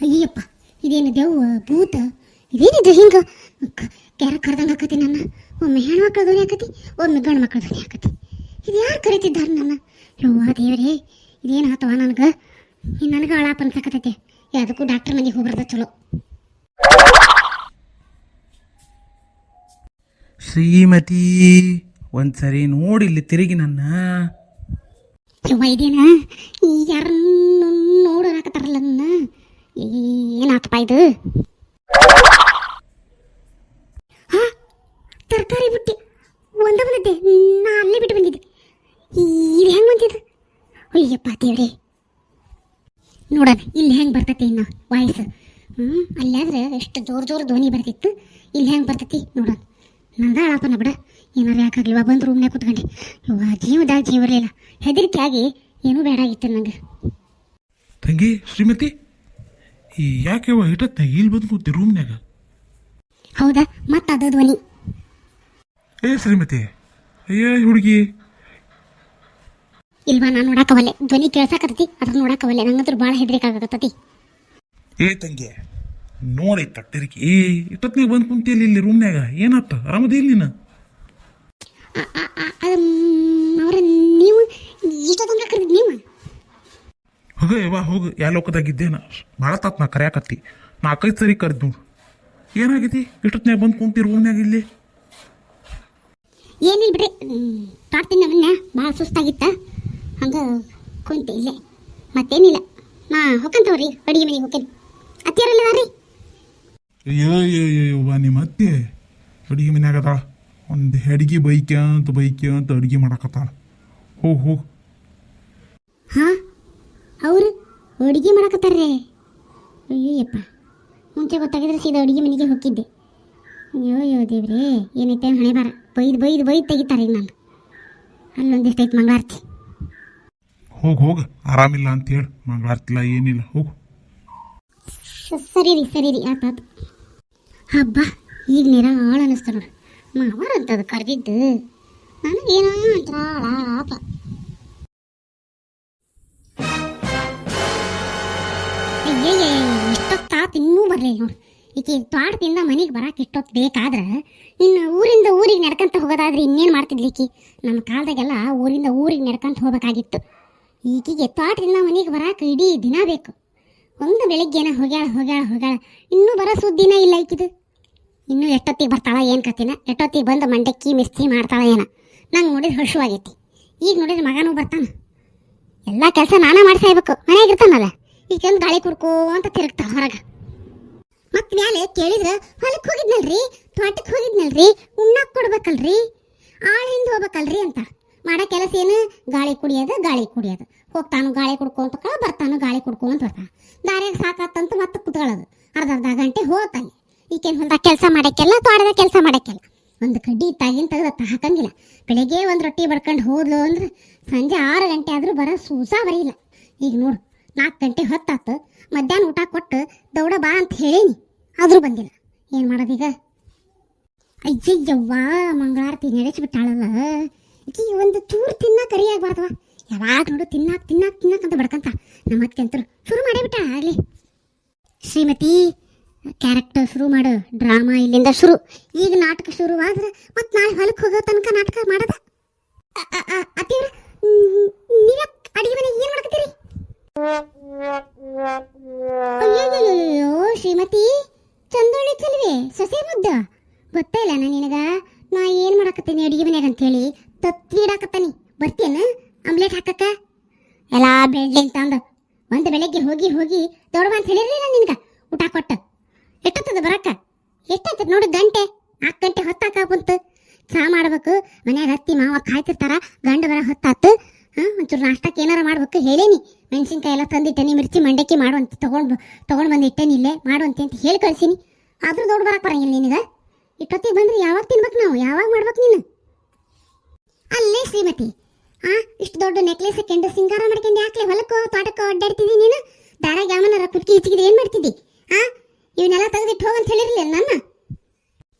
ಅಯ್ಯಪ್ಪ, ಇದೇನು ದೆವ್ವ ಭೂತ ಇದೇನಿದು ಹಿಂಗೆ ಕ್ಯಾರ ಕರ್ದಂಗೆ ಆಕತಿ ನನ್ನ. ಒಮ್ಮೆ ಹೆಣ್ಮಕ್ಳ ಧ್ವನಿ ಆಕತಿ, ಒಮ್ಮೆ ಗಂಡು ಮಕ್ಳ ಧ್ವನಿ ಆಕತಿ. ಇದು ಯಾರು ಕರೀತಿದ್ದಾರೆ ನನ್ನ? ಯವ್ವ ದೇವರೇ, ಇದೇನು ಆತವ ನನಗೆ? ನನಗೆ ಅಳಾಪ ಅನ್ಸಕತೈತೆ. ಯಾವುದಕ್ಕೂ ಡಾಕ್ಟರ್ ಮನೆಗೆ ಹೋಗ್ಬಾರ್ದ ಚಲೋ. ಶ್ರೀಮತಿ, ಒಂದ್ಸರಿ ನೋಡಿಲ್ಲಿ ತಿರುಗಿ ನನ್ನ. ಯವ್ವ ಇದೇನ ಯಾರು ನೋಡೋರಾಕತ್ತಾರಲ್ಲ ನನ್ನ? ಏನಾತಪ್ಪ ಇದು? ಹಾ, ತರಕಾರಿ ಬುಟ್ಟಿ ಒಂದ ಬಂದಿದ್ದೆ, ನಾ ಅಲ್ಲೇ ಬಿಟ್ಟು ಬಂದಿದ್ದೆ. ಇದು ಹೆಂಗೆ ಬಂತಿದ್ದು? ಅಯ್ಯಪ್ಪ ದೇವ್ರೆ, ನೋಡೋಣ ಇಲ್ಲಿ ಹೆಂಗೆ ಬರ್ತೈತಿ ಇನ್ನು ವಾಯ್ಸ್. ಅಲ್ಲಾದ್ರೆ ಎಷ್ಟು ಜೋರು ಧ್ವನಿ ಬರ್ತಿತ್ತು, ಇಲ್ಲಿ ಹೆಂಗೆ ಬರ್ತೈತಿ ನೋಡೋಣ. ನಂದ ಅಳಪನ ಬಿಡ, ಏನಾರು ಯಾಕಾಗ್ಲಿವ ಬಂದು ರೂಮ್ನಾಗ ಕೂತ್ಕೊಂಡೆ. ಇವ ಜೀವದಾಗ ಜೀವ ಇರಲಿಲ್ಲ, ಹೆದರಿಕೆ ಆಗಿ ಏನೂ ಬೇಡ ಆಗಿತ್ತು ನಂಗೆ. ತಂಗಿ ಶ್ರೀಮತಿ, ಯಾಕೆವ ಇಟ್ಟತ್ನಾಗ ಇಲ್ಲಿ ಬಂದು ಕೂತಿ ರೂಮ್ನಾಗ? ಹೌದಾ, ಮತ್ತೆ ಅದು ಧ್ವನಿ. ಏ ಶ್ರೀಮತಿ, ಅಯ್ಯ ಹುಡುಗಿ, ಇಲ್ವಾ ನಾನು ನೋಡಾಕವಲ್ಲೆ, ಧ್ವನಿ ಕೇಳ್ಸಾಕತ್ತತಿ, ಅದ್ರ ನೋಡಾಕವಲ್ಲೆ. ನಂಗಂತೂ ಭಾಳ ಹೆದರಿಕೆ ಆಗಕತ್ತತಿ. ಏ ತಂಗಿ ನೋಡಿ ತಟ್ಟಿರಿಕಿ, ಇಟ್ಟತ್ನಾಗ ಬಂದು ಕುಂತಿಯಲ್ಲಿ ಇಲ್ಲಿ ರೂಮ್ನಾಗ ಏನಾತ? ಆರಾಮದಿ ಇಲ್ಲ ನೀನು? ಅವ್ರ ನೀವು ಇಷ್ಟೊಂದು ಕರೆದಿದ್ದು ನೀವು? ಹೋಗ ಯವ್ವ ಹೋಗು, ಯಾ ಲೋಕದಾಗಿದ್ದೇನ? ಭಾಳ ತಾತ್ ನಾ ಕರ್ಯಾಕತ್ತಿ, 4-5 ಸರಿ ಕರೆದ್ ನೋಡು. ಏನಾಗೈತಿ ಇಷ್ಟೊತ್ನಾಗ ಬಂದು ಕುಂತಿ ರೂಮ್ನಾಗ ಇಲ್ಲಿ? ಏನಿಲ್ಲ ಬಿಡ್ರಿ, ತಾಡ್ತೀನಿ ಅವನ್ನ, ಭಾಳ ಸುಸ್ತಾಗಿತ್ತ, ಹಂಗೆ ಕುಂತೆ ಇಲ್ಲೇ. ಮತ್ತೇನಿಲ್ಲ, ನಾ ಹೊಕ್ಕಂತವ್ರಿ ಅಡುಗೆ ಮನೆಗೆ ಹೋಗ್ತೇನೆ. ಅತ್ತಿಯರಲ್ಲ ರೀ? ಅಯ್ಯೋ ನಿಮ್ಮ ಅತ್ತೆ ಅಡುಗೆ ಮನ್ಯಾಗ ಅದಾಳ. ಒಂದು ಅಡುಗೆ ಬೈಕ್ಯಂತ ಅಡುಗೆ ಮಾಡಕತ್ತಾಳ. ಹೋಗು. ಹಾಂ, ಅವರು ಅಡುಗೆ ಮಾಡಕತ್ತಾರ್ರಿ? ಅಯ್ಯಪ್ಪ, ಮುಂಚೆ ಗೊತ್ತಾಗಿದ್ರೆ ಸೀದಾ ಅಡುಗೆ ಮನೆಗೆ ಹೋಗಿದ್ದೆ. ಅಯ್ಯೋ ದೇವ್ರೇ, ಏನೈತೆ ಹಣೆ ಬಾರ. ಬೈದು ತೆಗಿತಾರೆ ಈಗ ನಾನು. ಅಲ್ಲೊಂದಿಷ್ಟು ಐತೆ ಮಂಗಳಾರತಿ. ಹೋಗು, ಆರಾಮಿಲ್ಲ ಅಂತ ಹೇಳಿ ಮಂಗಳಾರತಿಲ್ಲ ಏನಿಲ್ಲ, ಹೋಗು. ಸರಿ ರೀ ಆತಾತು. ಹಬ್ಬ, ಈಗ ನೀರ ಆಳ ಅನ್ನಿಸ್ತ ನೋಡ್ರಿ. ಮಾವರಂತದು ಕರೆದಿದ್ದು ನನಗೇನೋ ಆಪ. ಅಯ್ಯಯ್ಯ, ಇಷ್ಟೊತ್ತಾತು ಇನ್ನೂ ಬರಲಿ ನೋಡಿ. ಈಕೆ ತೋಟದಿಂದ ಮನೆಗೆ ಬರಕ್ಕೆ ಇಷ್ಟೊತ್ತು ಬೇಕಾದ್ರೆ ಇನ್ನು ಊರಿಂದ ಊರಿಗೆ ನಡ್ಕೊಂತ ಹೋಗೋದಾದ್ರೆ ಇನ್ನೇನು ಮಾಡ್ತಿದ್ಲಿಕ್ಕಿ? ನಮ್ಮ ಕಾಲದಾಗೆಲ್ಲ ಊರಿಂದ ಊರಿಗೆ ನಡ್ಕೊಂತ ಹೋಗ್ಬೇಕಾಗಿತ್ತು. ಈಕೆಗೆ ತೋಟದಿಂದ ಮನೆಗೆ ಬರಕ್ಕೆ ಇಡೀ ದಿನ ಬೇಕು. ಒಂದು ಬೆಳಿಗ್ಗೆನ ಹೋಗ್ಯಾಳ, ಇನ್ನೂ ಬರೋ ಸುದ್ದಿನ ಇಲ್ಲ ಈಕಿದು. ಇನ್ನೂ ಎಷ್ಟೊತ್ತಿಗೆ ಬರ್ತಾಳ ಏನು ಕತ್ತಿನ? ಎಷ್ಟೊತ್ತಿಗೆ ಬಂದು ಮಂಡಕ್ಕಿ ಮಿಸ್ತ್ರಿ ಮಾಡ್ತಾಳ ಏನ? ನಂಗೆ ನೋಡಿದ್ರೆ ಹಸುವಾಗೈತಿ. ಈಗ ನೋಡಿದ್ರೆ ಮಗನೂ ಬರ್ತಾನೆ. ಎಲ್ಲ ಕೆಲಸ ನಾನೇ ಮಾಡ್ಸಾಯ್ಬೇಕು, ಮನೆಯಾಗಿರ್ತಾನಲ್ಲ. ಈಗಂದು ಗಾಳಿ ಕುಡ್ಕೋ ಅಂತ ತಿರುಗ್ತಾಳ ಹೊರಗೆ. ಮತ್ತೆ ಮ್ಯಾಲೆ ಕೇಳಿದ್ರೆ ಹೊಲಕ್ಕೆ ಹೋಗಿದ್ನಲ್ರಿ, ತೋಟಕ್ಕೆ ಹೋಗಿದ್ನಲ್ರಿ, ಉಣ್ಣಕ್ಕೆ ಕೊಡ್ಬೇಕಲ್ರಿ, ಆಳಿಂದ ಹೋಗ್ಬೇಕಲ್ರಿ ಅಂತ. ಮಾಡೋ ಕೆಲಸ ಏನು? ಗಾಳಿ ಕುಡಿಯೋದು. ಹೋಗ್ತಾನು ಗಾಳಿ ಕುಡ್ಕೊಂತ ಬರ್ತಾನು ಗಾಳಿ ಕುಡ್ಕೊಂತ ಬರ್ತಾನೆ. ದಾರ್ಯಾಗ ಸಾಕಾತಂತ ಮತ್ತೆ ಕುತ್ಕೊಳ್ಳೋದು. ಅರ್ಧ ಗಂಟೆ ಹೋಗ್ತಾನೆ. ಈಗೇನು ಹೊಲ್ದಾಗ ಕೆಲಸ ಮಾಡೋಕ್ಕೆಲ್ಲ, ತೋಟದಾಗ ಕೆಲಸ ಮಾಡೋಕ್ಕೆಲ್ಲ. ಒಂದು ಕಡ್ಡಿ ತಾಗಿನ ತೆಗೆದ ಹಾಕಂಗಿಲ್ಲ. ಬೆಳಗ್ಗೆ ಒಂದು ರೊಟ್ಟಿ ಬಡ್ಕೊಂಡು ಹೋದ್ಲು ಅಂದ್ರೆ ಸಂಜೆ 6 ಗಂಟೆ ಆದರೂ ಬರೋ ಸೂಸ ಬರೀಲ್ಲ. ಈಗ ನೋಡು, 4 ಗಂಟೆ ಹೊತ್ತಾತು. ಮಧ್ಯಾಹ್ನ ಊಟ ಕೊಟ್ಟು ದೌಡ ಬಾ ಅಂತ ಹೇಳೀನಿ, ಆದರೂ ಬಂದಿಲ್ಲ. ಏನು ಮಾಡೋದೀಗ? ಅಯ್ಯವ್ವ, ಮಂಗಳಾರತಿ ನಡೆಸಿಬಿಟ್ಟಾಳಲ್ಲ. ಈಗ ಒಂದು ಚೂರು ತಿನ್ನಕ್ಕೆ ಕರಿಯಾಗಬಾರ್ದವ. ಯಾವಾಗ ನೋಡು ತಿನ್ನಕ್ಕೆ ಅಂತ ಬಡ್ಕಂತ. ನಮ್ಮ ಅತ್ತೆ ಅಂತರು ಶುರು ಮಾಡಿಬಿಟ್ಟ ಆಗಲಿ. ಶ್ರೀಮತಿ, ಕ್ಯಾರೆಕ್ಟರ್ ಶುರು ಮಾಡು, ಡ್ರಾಮಾ ಇಲ್ಲಿಂದ ಶುರು. ಈಗ ನಾಟಕ ಶುರುವಾದ್ರೆ ಮತ್ತೆ ನಾಳೆ ಹೊಲಕ್ಕೆ ಹೋಗೋ ತನಕ ನಾಟಕ ಮಾಡೋದ? ಅತ್ತಿಯವ್ರ, ನೀವ ಅಡಿಗೆ ಮನೆಗೆ ಏನು ಮಾಡ್ಕತ್ತೀರಿ? ಅಯ್ಯೋ ಶ್ರೀಮತಿ, ಚಂದೋಳಿ ಚಲ್ವೆ ಸೊಸೆ ಮುದ್ದ ಗೊತ್ತೇ ಇಲ್ಲ ನಿನಗ? ನಾ ಏನು ಮಾಡಕತ್ತೀನಿ ಅಡಿಗೆ ಮನೆಯಾಗ ಅಂತೇಳಿ ತತ್ವೀಡಾಕತ್ತಾನಿ. ಬರ್ತೀಯನ ಆಮ್ಲೆಟ್ ಹಾಕಕ್ಕ? ಎಲ್ಲ ಬೆಳ್ಳಿಂಗ್ ತಂದು ಒಂದು ಬೆಳಗ್ಗೆ ಹೋಗಿ ದೊಡ್ಡ ಅಂತ ಹೇಳಿರ್ಲಿಲ್ಲ ನಿನ್ಗ? ಊಟ ಕೊಟ್ಟು ಎಷ್ಟೊತ್ತದ ಬರಕ್ಕ? ಎಷ್ಟೊತ್ತದ ನೋಡು, ಗಂಟೆ 4 ಗಂಟೆ ಹೊತ್ತಾಕ ಬಂತು. ಚಹಾ ಮಾಡ್ಬೇಕು, ಮನ್ಯಾಗ ಅತ್ತಿ ಮಾವ ಕಾಯ್ತಿರ್ತಾರ, ಗಂಡ ಬರ ಹೊತ್ತಾತು. ಒಂಚೂರು ನಾಷ್ಟಕ್ಕೆ ಏನಾರ ಮಾಡ್ಬೇಕು ಹೇಳೇನಿ. ಮೆಣಸಿನ್ಕಾಯಿ ಎಲ್ಲ ತಂದಿಟ್ಟೇನಿ, ಮಿರ್ಚಿ ಮಂಡಕ್ಕಿ ಮಾಡುವಂತ ತೊಗೊಂಡು ಬಂದಿಟ್ಟೇನಿ, ಇಲ್ಲೇ ಮಾಡುವಂತೆ ಅಂತ ಹೇಳಿ ಕಳ್ಸೀನಿ. ಆದ್ರೂ ದೊಡ್ಡ ಬರಕ್ಕೆ ಬರಂಗಿಲ್ಲ ನಿನಗ. ಇಷ್ಟೊತ್ತಿಗೆ ಬಂದ್ರೆ ಯಾವಾಗ ತಿನ್ಬೇಕು ನಾವು? ಯಾವಾಗ ಮಾಡ್ಬೇಕು ನೀನು? ಅಲ್ಲೇ ಶ್ರೀಮತಿ, ಇಷ್ಟು ದೊಡ್ಡ ನೆಕ್ಲೆಸ್ ಹಾಕೊಂಡು ಸಿಂಗಾರ ಮಾಡ್ಕೊಂಡು ಯಾಕೆ ಹೊಲಕ್ಕೋ ತೋಟಕ್ಕೋ ಅಡ್ಡಾಡ್ತಿದ್ದಿ ನೀನು? ದಾರಾಗ ಯಾವನಾರ ಕುಟ್ಕಿ ಇಚ್ಚಿಗಿದೆ ಏನು ಮಾಡ್ತಿದ್ದಿ? ಇವನ್ನೆಲ್ಲ ತೆಗೆದಿಟ್ಟು ಹೋಗಂತ ಹೇಳಿರಲಿಲ್ಲ ನನ್ನ?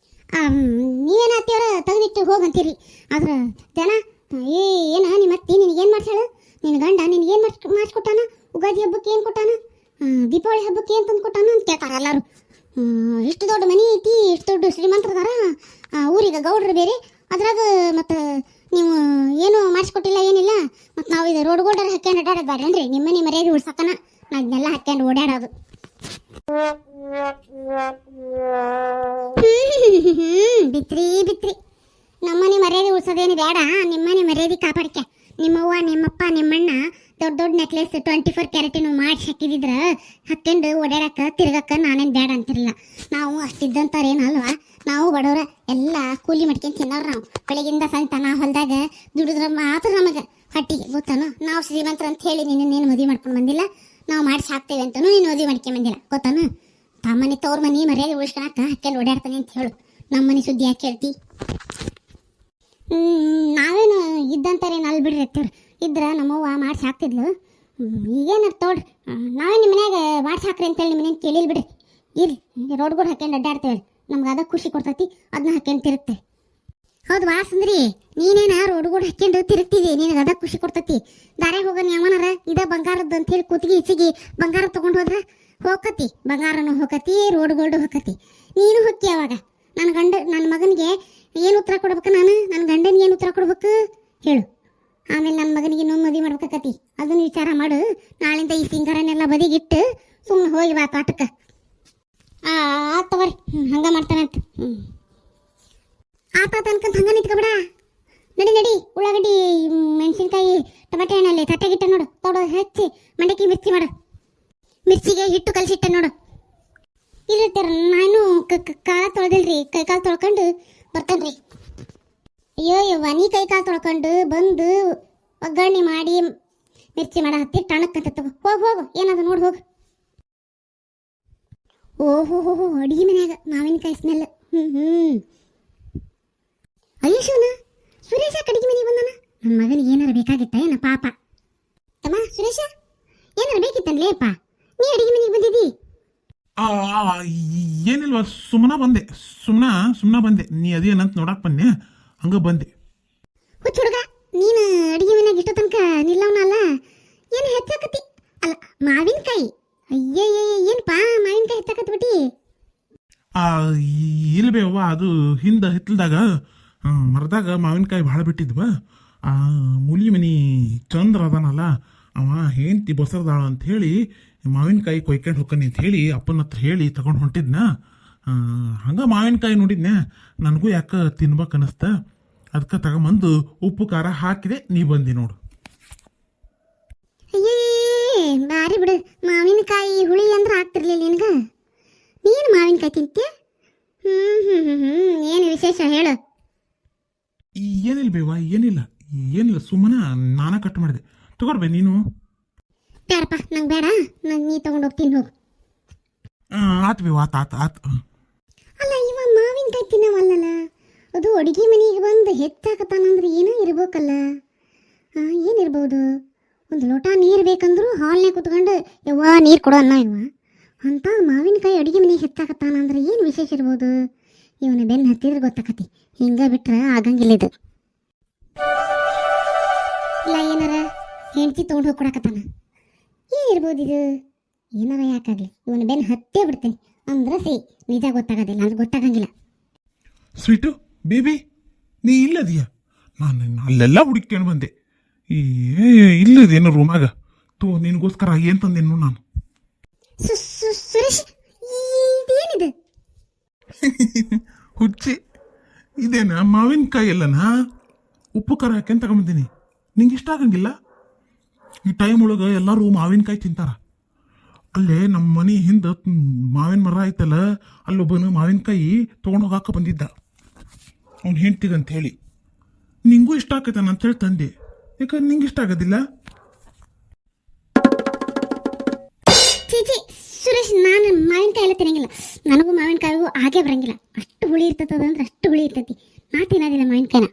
ನೀವೇನ ಅತ್ತಿಯವರ ತೆಗೆದಿಟ್ಟು ಹೋಗಂತೀರಿ. ಆದ್ರೆ ಜನ ಏನ ನಿಮ್ಮ ಅತ್ತಿ ನಿನಗೇನು ಮಾಡ್ಸಾಳು? ನಿನ್ನ ಗಂಡ ನಿನಗೇನು ಮಾಡಿಸ್ಕೊಟ್ಟಾನ? ಉಗಾದಿ ಹಬ್ಬಕ್ಕೆ ಏನು ಕೊಟ್ಟಾನ? ದೀಪಾವಳಿ ಹಬ್ಬಕ್ಕೆ ಹಬ್ಬಕ್ಕೆ ಏನು ತಂದು ಕೊಟ್ಟಾನು ಅಂತ ಕೇಳ್ತಾರೆ ಎಲ್ಲರೂ. ಇಷ್ಟು ದೊಡ್ಡ ಮನೆ ಐತಿ, ಇಷ್ಟು ದೊಡ್ಡ ಶ್ರೀಮಂತರದಾರ, ಊರಿಗೆ ಗೌಡ್ರು ಬೇರೆ, ಅದ್ರಾಗ ಮತ್ತು ನೀವು ಏನು ಮಾಡಿಸ್ಕೊಟ್ಟಿಲ್ಲ ಏನಿಲ್ಲ, ಮತ್ತು ನಾವು ಇದು ರೋಡ್ ಗೋಲ್ಡರ್ ಹಾಕ್ಯಂಡು ಅಡ್ಡಾಡೋದು ಬೇಡ್ರಿ, ನಿಮ್ಮ ಮನೆ ಮರ್ಯಾದೆ ಉಳ್ಸಕ್ಕನ ನಾ ಇದನ್ನೆಲ್ಲ ಹಾಕ್ಯಂಡು ಓಡಾಡೋದು. ಬಿತ್ರಿ ಬಿತ್ರಿ, ನಮ್ಮನೆ ಮರ್ಯಾದೆ ಉಳ್ಸೋದೇನು ಬೇಡ, ನಿಮ್ಮನೆ ಮರ್ಯಾದೆ ಕಾಪಾಡ್ಕೆ. ನಿಮ್ಮವ್ವ ನಿಮ್ಮಪ್ಪ ನಿಮ್ಮಣ್ಣ ದೊಡ್ಡ ದೊಡ್ಡ ನೆಕ್ಲೆಸ್ 24 ಕ್ಯಾರೆಟಿನ ಮಾಡಿ ಹಾಕಿದಿದ್ರ ಹಾಕ್ಕೊಂಡು ಓಡಾಡಕ್ಕೆ ತಿರ್ಗಕ್ಕೆ ನಾನೇನು ಬೇಡ ಅಂತಿರಲಿಲ್ಲ. ನಾವು ಅಷ್ಟಿದ್ದಂಥವ್ರೇನಲ್ವಾ, ನಾವು ಬಡವ್ರ ಎಲ್ಲ ಕೂಲಿ ಮಾಡ್ಕೊಂಡು ತಿನ್ನೋರು. ನಾವು ಬೆಳಗಿಂದ ಸಂತಾನ ಹೊಲದಾಗ ದುಡಿದ್ರೆ ಮಾತ್ರ ನಮಗೆ ಹಟ್ಟಿಗೆ ಗೊತ್ತಾನು. ನಾವು ಶ್ರೀಮಂತರ ಅಂತ ಹೇಳಿ ನೀನು ಮದುವೆ ಮಾಡ್ಕೊಂಡು ಬಂದಿಲ್ಲ, ನಾವು ಮಾಡಿಸಿ ಹಾಕ್ತೇವೆ ಅಂತನೂ ನೀನು ಮದುವೆ ಮಾಡ್ಕೊಂಡು ಬಂದಿಲ್ಲ ಗೊತ್ತಾನು. ತಮ್ಮನೆ ತವ್ರ ಮನೆ ಮರ್ಯಾದೆ ಉಳಿಸ್ಕೊಳಕ್ಕೆ ಹಾಕ್ಕೊಂಡು ಓಡಾಡ್ತಾನೆ ಅಂತ ಹೇಳು, ನಮ್ಮನೆ ಸುದ್ದಿ ಯಾಕೆ ಹೇಳ್ತಿ? ನಾವೇನು ಇದ್ದಂತಾರೇನು ಅಲ್ಲಿ ಬಿಡ್ರಿ ಅತ್ತೇವ್ರಿ, ಇದ್ರೆ ನಮ್ಮವ್ವ ಮಾಡಿಸಿ ಹಾಕ್ತಿದ್ಲು. ಈಗೇನಾರು ತೋಡ್ರಿ, ನಾವೇ ನಿಮ್ಮ ಮನ್ಯಾಗ ಮಾಡಿಸಿ ಹಾಕ್ರಿ ಅಂತೇಳಿ ನಿಮ್ಮ ಮನೇನು ಕೇಳಿಲ್ಲ ಬಿಡ್ರಿ. ಇರ್ಲಿ ರೋಡ್ಗಳು ಹಾಕ್ಯಂಡು ಅಡ್ಡಾಡ್ತೇವೆ, ನಮ್ಗೆ ಅದ ಖುಷಿ ಕೊಡ್ತೈತಿ, ಅದನ್ನ ಹಾಕ್ಯಂಡು ತಿರುಗ್ತೆ. ಹೌದು ವಾಸಂದ್ರಿ, ನೀನೇನ ರೋಡ್ಗಳು ಹಾಕ್ಯಂಡು ತಿರುಗ್ತಿದಿ, ನಿನಗೆ ಅದ ಖುಷಿ ಕೊಡ್ತೈತಿ. ದಾರ್ಯಾಗ ಹೋಗೋಣ ಯಾವನಾರ ಇದ ಬಂಗಾರದ್ದು ಅಂತೇಳಿ ಕೂತಿಗೆ ಇಚ್ಚಿಗೆ ಬಂಗಾರ ತೊಗೊಂಡು ಹೋದ್ರೆ ಹೋಗತಿ, ಬಂಗಾರನು ಹೋಗತಿ, ರೋಡ್ ಗೋಲ್ಡು ಹೋಗತಿ. ನೀನು ಹೊಕ್ಕಿ ಅವಾಗ. ನನ್ನ ಮಗನಿಗೆ ಏನು ಉತ್ತರ ಕೊಡ್ಬೇಕು? ನನ್ನ ಗಂಡನಿಗೆ ಏನು ಉತ್ತರ ಕೊಡ್ಬೇಕು ಹೇಳು? ಆಮೇಲೆ ನನ್ನ ಮಗನಿಗೆ ಇನ್ನೊಂದು ಮದುವೆ ಮಾಡ್ಬೇಕತಿ, ಅದನ್ನು ವಿಚಾರ ಮಾಡು. ನಾಳಿಂದ ಈ ಸಿಂಗಾರನೆಲ್ಲ ಬದಿಗಿಟ್ಟು ಸುಮ್ಮನೆ ಹೋಗಿ ಬಾ ತೋಟಕ್ಕೆ. ಆತವರಿ, ಹಂಗೆ ಮಾಡ್ತಾನಂತ. ಆತ ಅನ್ಕಂತ ಹಂಗೆ ನಿಂತ್ಕೊಬೇಡ. ನಡಿ ಉಳ್ಳಾಗಡ್ಡಿ ಮೆಣಸಿನ್ಕಾಯಿ ಟೊಮೆಟೊ ಹಣ್ಣಲ್ಲಿ ತಟ್ಟೆಗಿಟ್ಟ ನೋಡು, ತೊಡೋ ಹಚ್ಚಿ ಮಂಡಕ್ಕಿ ಮಿರ್ಚಿ ಮಾಡು. ಮಿರ್ಚಿಗೆ ಹಿಟ್ಟು ಕಲಸಿಟ್ಟ ನೋಡು. ಇಲ್ಲಿರ್ತಾರ, ನಾನು ಕಾಲ ತೊಳೆದಿಲ್ರಿ, ಕೈ ಕಾಲು ತೊಳ್ಕೊಂಡು ಬರ್ತೇನ್ರಿ. ಅಯ್ಯೋ ಯವ್ವ, ನೀ ಕೈ ಕಾಲು ತೊಳ್ಕೊಂಡು ಬಂದು ಒಗ್ಗರಣೆ ಮಾಡಿ ಮಿರ್ಚಿ ಮಾಡ ಹತ್ತಿ ಟಣಕ್ಕಂತ ತಗೋ. ಹೋಗು ಏನದು ನೋಡಿ ಹೋಗು. ಓಹೋ ಅಡಿಗೆ ಮನ್ಯಾಗ ಮಾವಿನಕಾಯಿ ಸ್ಮೆಲ್. ಅಯ್ಯೋ ಶಿವನ, ಸುರೇಶ ಅಡಿಗೆ ಮನೆಗೆ ಬಂದಾನ. ನನ್ನ ಮಗನಿಗೆ ಏನಾರು ಬೇಕಾಗಿತ್ತ ಏನ ಪಾಪ? ತಮ್ಮ ಸುರೇಶ, ಏನಾರು ಬೇಕಿತ್ತನ್ಲೇಪ್ಪ, ನೀ ಅಡಿಗೆ ಮನೆಗೆ ಬಂದಿದ್ದಿ? ಏನಿಲ್ವ, ಸುಮ್ಮನ ಬಂದೆ. ನೀ ಅದೇನಂತ ನೋಡಕ್ ಬನ್ನಿ, ಹಂಗ ಬಂದೆ. ಹುಚ್ಚ ಹುಡುಗ, ನೀನು ಅಡಿಗೆ ಮನೆಯಾಗ ಇಷ್ಟ ತನಕ ನಿಲ್ಲವನಲ್ಲ, ಏನು ಹೆಚ್ಚಾಕತಿ? ಅಲ್ಲ ಮಾವಿನಕಾಯಿ, ಅಯ್ಯಯ್ಯ ಏನಪ್ಪಾ ಮಾವಿನಕಾಯಿ ಹೆಚ್ಚಾಕತ್ ಬಿಟ್ಟಿ? ಇಲ್ಬೇವ್ವ, ಅದು ಹಿಂದೆ ಹಿತ್ತಲ್ದಾಗ ಮರದಾಗ ಮಾವಿನಕಾಯಿ ಭಾಳ ಬಿಟ್ಟಿದ್ವ. ಮೂಲಿ ಮನಿ ಚಂದ್ರ ಅದಾನಲ್ಲ, ಅವ ಹೆಂಡತಿ ಬಸರದಾಳ ಅಂತ ಹೇಳಿ ಮಾವಿನಕಾಯಿ ಕೊಯ್ಕೊಂಡು ಹೋಗ್ಕನಿ ಅಂತ ಹೇಳಿ ಅಪ್ಪನ ಹತ್ರ ಹೇಳಿ ತಗೊಂಡು ಹೊಂಟಿದ್ನ. ಹಂಗೆ ಮಾವಿನಕಾಯಿ ನೋಡಿದ್ನೆ, ನನಗೂ ಯಾಕೆ ತಿನ್ಬೇಕು ಅನ್ನಿಸ್ತ, ಅದಕ್ಕೆ ತಗೊಂಬಂದು ಉಪ್ಪು ಖಾರ ಹಾಕಿದೆ, ನೀ ಬಂದಿ ನೋಡು. ಅಯ್ಯೇ ಬಾರಿ ಬಿಡು, ಮಾವಿನಕಾಯಿ ಹುಳಿ ಅಂದ್ರೆ ಆಗ್ತಿರ್ಲಿಲ್ಲ ನಿನಗ. ನೀನು ಮಾವಿನಕಾಯಿ ತಿಂತೀಯ? ಏನು ವಿಶೇಷ ಹೇಳು? ಏನಿಲ್ಲ ಬೇವ, ಏನಿಲ್ಲ ಸುಮ್ಮನೆ ನಾನ ಕಟ್ ಮಾಡಿದೆ, ತಗೊಳ್ಬೇ ನೀನು. ಬೇಡಪ್ಪ, ನಂಗೆ ಬೇಡ, ನೀ ತಗೊಂಡು ಹೋಗ್ತೀನಿ ಹೋಗು. ಆತು ಬೇವ, ಆತು. ಅಲ್ಲ ಇವ ಮಾವಿನಕಾಯಿ ತಿನ್ನವಲ್ಲಲ್ಲ, ಅದು ಅಡುಗೆ ಮನೆಗೆ ಬಂದು ಹೆಚ್ಚಾಕತ್ತಾನಂದ್ರೆ ಏನೋ ಇರ್ಬೇಕಲ್ಲ. ಏನಿರ್ಬೋದು? ಒಂದು ಲೋಟ ನೀರು ಬೇಕಂದ್ರು ಹಾಲ್ನೇ ಕುತ್ಕೊಂಡು ಯವ್ವ ನೀರು ಕೊಡೋ ಅನ್ನ ಇವ. ಅಂತ ಮಾವಿನಕಾಯಿ ಅಡುಗೆ ಮನೆಗೆ ಹೆಚ್ಚಾಕತ್ತಾನಂದ್ರೆ ಏನು ವಿಶೇಷ ಇರ್ಬೋದು? ಇವನ ಬೆನ್ನು ಹತ್ತಿದ್ರೆ ಗೊತ್ತಾಕತಿ, ಹಿಂಗೆ ಬಿಟ್ರೆ ಆಗಂಗಿಲ್ಲ ಇದು. ಇಲ್ಲ ಏನಾರ ಹೆಂಡತಿ ತೊಗೊಂಡು ಹೋಗಿ ಕೊಡಕತ್ತಾನ, ಏನಿರ್ಬೋದು ಇದು? ಏನಾರ ಯಾಕಾಗಲಿ ಇವನ ಬೆನ್ನು ಹತ್ತೇ ಬಿಡ್ತೇನೆ ಅಂದ್ರೆ ಸಿಹಿ, ನಿಜ ಗೊತ್ತಾಗೋದಿಲ್ಲ ಅಂದ್ರೆ ಗೊತ್ತಾಗಂಗಿಲ್ಲ. ಸ್ವೀಟು ಬೇಬಿ, ನೀ ಇಲ್ಲದಿಯಾ? ನಾನು ಅಲ್ಲೆಲ್ಲ ಹುಡುಕ್ಕೊಂಡು ಬಂದೆ, ಇಲ್ಲದೇನು ರೂಮಾಗ. ನಿನಗೋಸ್ಕರ ಏನು ತಂದೇನು ನಾನು. ಸುರೇಶ್, ಇದೇನಿದೆ? ಹುಚ್ಚಿ, ಇದೇನ ಮಾವಿನಕಾಯಿ ಎಲ್ಲನಾ ಉಪ್ಪು ಖಾರ ಹಾಕ್ಯಂತ ತಗೊಂಬಂದೀನಿ. ನಿಂಗೆ ಇಷ್ಟ ಆಗಂಗಿಲ್ಲ? ಈ ಟೈಮ್ ಒಳಗೆ ಎಲ್ಲರೂ ಮಾವಿನಕಾಯಿ ತಿಂತಾರ. ಅಲ್ಲೇ ನಮ್ಮ ಮನೆ ಹಿಂದೆ ಮಾವಿನ ಮರ ಐತಲ್ಲ, ಅಲ್ಲೊಬ್ಬನು ಮಾವಿನಕಾಯಿ ತೊಗೊಂಡು ಹೋಗಾಕ ಬಂದಿದ್ದ ಅವ್ನು ಹೆಂಡ್ತಿಗಂತ ಹೇಳಿ. ನಿಂಗೂ ಇಷ್ಟ ಆಕೈತಾನ ಅಂತೇಳಿ ತಂದೆ. ಯಾಕಂದ್ರೆ ನಿಂಗೆ ಇಷ್ಟ ಆಗೋದಿಲ್ಲ? ಸುರೇಶ್, ನಾನು ಮಾವಿನಕಾಯಿ ಎಲ್ಲ ತಿನ್ನಂಗಿಲ್ಲ, ನನಗೂ ಮಾವಿನಕಾಯಿಗೂ ಹಾಗೆ ಬರಂಗಿಲ್ಲ. ಅಷ್ಟು ಹುಳಿ ಇರ್ತದ ಅಂದ್ರೆ ಅಷ್ಟು ಹುಳಿ ಇರ್ತೈತಿ, ನಾ ತಿನ್ನೋದಿಲ್ಲ ಮಾವಿನಕಾಯಿನ.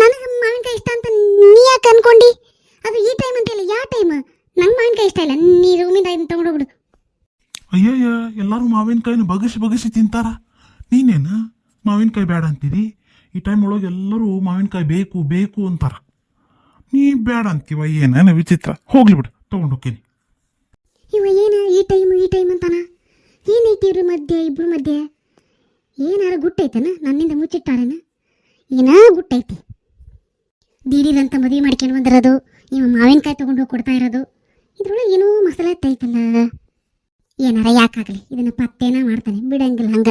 ನನಗೆ ಮಾವಿನಕಾಯಿ ಇಷ್ಟ ಅಂತ ನೀ ಯಾಕೆ ಅನ್ಕೊಂಡಿ? ಅದು ಈ ಟೈಮ್ ಅಂತ ಇಲ್ಲ, ಯಾವ ಟೈಮ್? ನಂಗೆ ಮಾವಿನಕಾಯಿ ಇಷ್ಟ ಇಲ್ಲ, ನೀ ರೂಮಿಂದ ಇದನ್ನ ತಗೊಂಡೋಗ್ಬಿಡು. ಅಯ್ಯಯ್ಯ, ಎಲ್ಲರೂ ಮಾವಿನಕಾಯಿನ ಬಗಸಿ ತಿಂತಾರ, ನೀನೇನ ಮಾವಿನಕಾಯಿ ಬೇಡ ಅಂತೀರಿ? ಈ ಟೈಮ್ ಒಳಗೆ ಎಲ್ಲರೂ ಮಾವಿನಕಾಯಿ ಬೇಕು ಅಂತಾರ, ನೀ ಬೇಡ ಅಂತೀವ? ಏನೇನ ವಿಚಿತ್ರ. ಹೋಗ್ಲಿ ಬಿಡು, ತಗೊಂಡು ಹೋಗ್ತೀನಿ. ಇವ ಏನು ಈ ಈ ಟೈಮ್ ಅಂತಾನ. ಏನೈತಿ ಇವ್ರ ಮಧ್ಯೆ, ಇಬ್ರು ಮಧ್ಯೆ ಏನಾರ ಗುಟ್ಟೈತನ? ನನ್ನಿಂದ ಮುಚ್ಚಿಟ್ಟಾರೇನ? ಏನ ಗುಟ್ಟೈತಿ? ದಿಢೀರಂತ ಮದುವೆ ಮಾಡ್ಕೊಂಡು ಬಂದಿರೋದು, ಇವ ಮಾವಿನಕಾಯಿ ತೊಗೊಂಡು ಹೋಗಿ ಕೊಡ್ತಾ ಇರೋದು, ಇದ್ರೊಳಗೆ ಏನೋ ಮಸಾಲೆ ಐತಲ್ಲ. ಏನಾರ ಯಾಕಾಗಲಿ ಇದನ್ನ ಪತ್ತೇನ ಮಾಡ್ತಾನೆ, ಬಿಡಂಗಿಲ್ಲ ಹಂಗ.